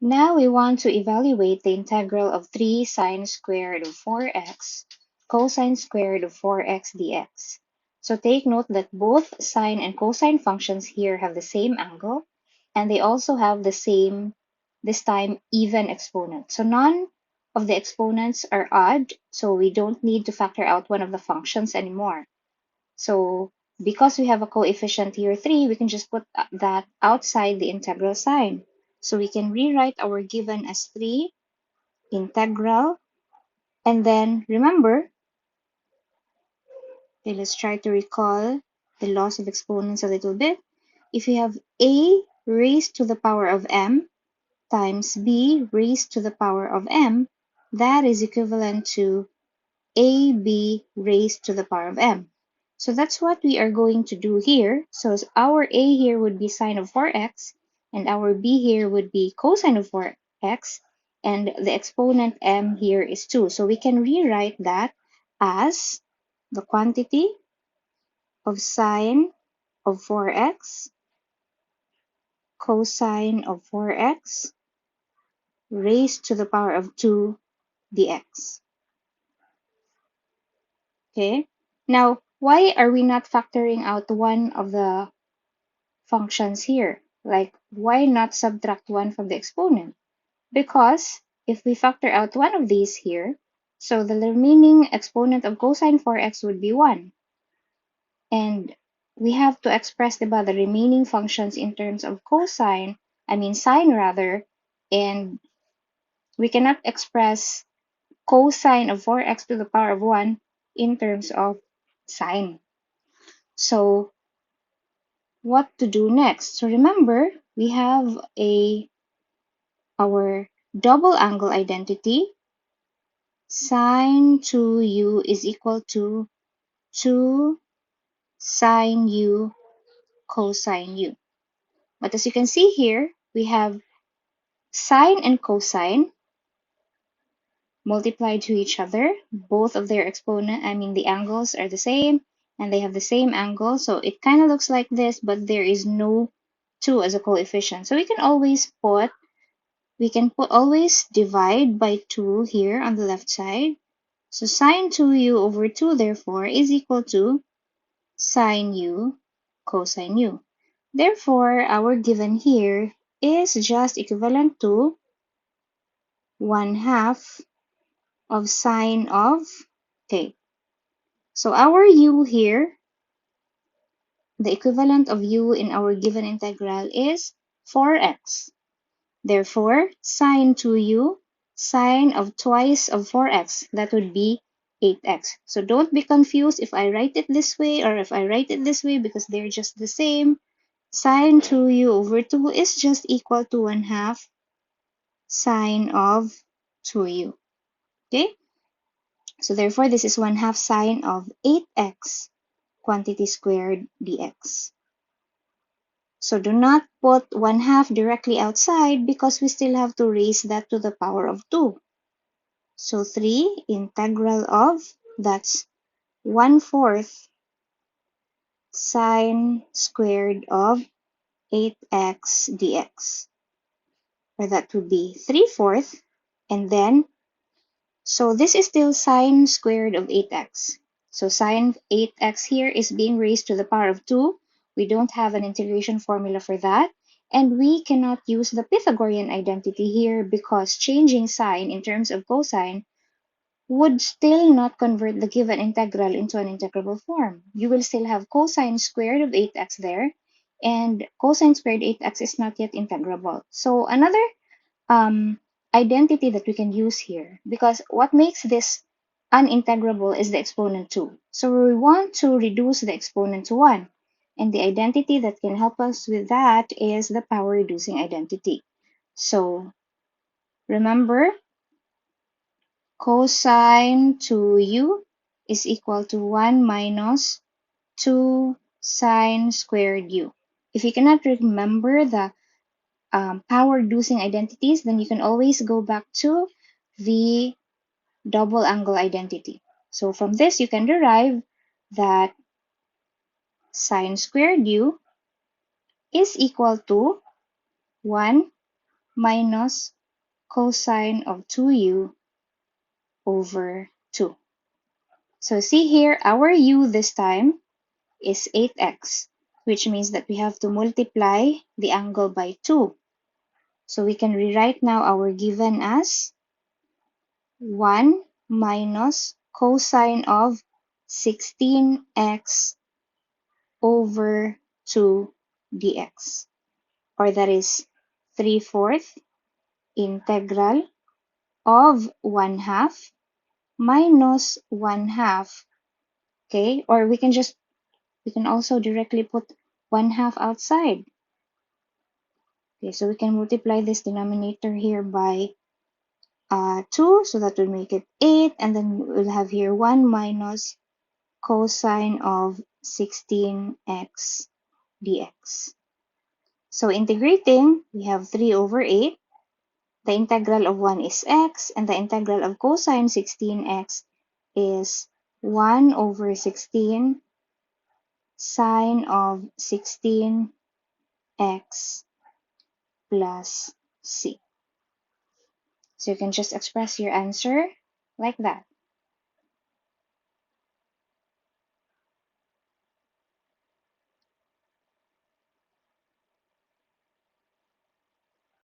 Now we want to evaluate the integral of 3 sine squared of 4x cosine squared of 4x dx. So take note that both sine and cosine functions here have the same angle, and they also have the same, this time, even exponent. So none of the exponents are odd, so we don't need to factor out one of the functions anymore. So because we have a coefficient here 3, we can just put that outside the integral sign. So we can rewrite our given as 3 integral. And then remember, okay, let's try to recall the laws of exponents a little bit. If you have a raised to the power of m times b raised to the power of m, that is equivalent to ab raised to the power of m. So that's what we are going to do here. So our a here would be sine of 4x, and our b here would be cosine of 4x, and the exponent m here is 2. So we can rewrite that as the quantity of sine of 4x cosine of 4x raised to the power of 2 dx. Okay? Now, why are we not factoring out one of the functions here? Like, why not subtract 1 from the exponent? Because if we factor out one of these here, so the remaining exponent of cosine 4x would be 1. And we have to express the remaining functions in terms of sine rather, and we cannot express cosine of 4x to the power of 1 in terms of sine. So what to do next? So remember, we have our double angle identity. Sine 2u is equal to 2 sine u cosine u. But as you can see here, we have sine and cosine multiplied to each other. Both of their the angles are the same, and they have the same angle. So it kind of looks like this, but there is no 2 as a coefficient. So we can always always divide by 2 here on the left side. So sine 2u over 2 therefore is equal to sine u cosine u. Therefore, our given here is just equivalent to 1/2 of sine of k. So our u here, the equivalent of u in our given integral is 4x. Therefore, sine 2u, sine of twice of 4x, that would be 8x. So don't be confused if I write it this way or if I write it this way, because they're just the same. Sine 2u over 2 is just equal to 1/2 sine of 2u. Okay? So therefore, this is 1/2 sine of 8x quantity squared dx. So do not put 1/2 directly outside because we still have to raise that to the power of 2. So 3 integral of, that's 1/4 sine squared of 8x dx. Or that would be 3/4. And then, so this is still sine squared of 8x. So sine 8x here is being raised to the power of 2. We don't have an integration formula for that. And we cannot use the Pythagorean identity here because changing sign in terms of cosine would still not convert the given integral into an integrable form. You will still have cosine squared of 8x there, and cosine squared 8x is not yet integrable. So another identity that we can use here, because what makes this unintegrable is the exponent 2. So we want to reduce the exponent to 1. And the identity that can help us with that is the power reducing identity. So remember, cosine 2u is equal to 1 minus 2 sine squared u. If you cannot remember the power reducing identities, then you can always go back to the double angle identity. So from this, you can derive that sine squared u is equal to 1 minus cosine of 2u over 2. So see here, our u this time is 8x, which means that we have to multiply the angle by 2. So we can rewrite now our given as 1 minus cosine of 16x over 2 dx. Or that is 3/4 integral of 1/2 minus 1/2. Okay, or we can also directly put 1/2 outside. Okay, so we can multiply this denominator here by 2, so that will make it 8, and then we'll have here 1 minus cosine of 16x dx. So integrating, we have 3 over 8. The integral of 1 is x, and the integral of cosine 16x is 1 over 16 sine of 16x plus c. So you can just express your answer like that.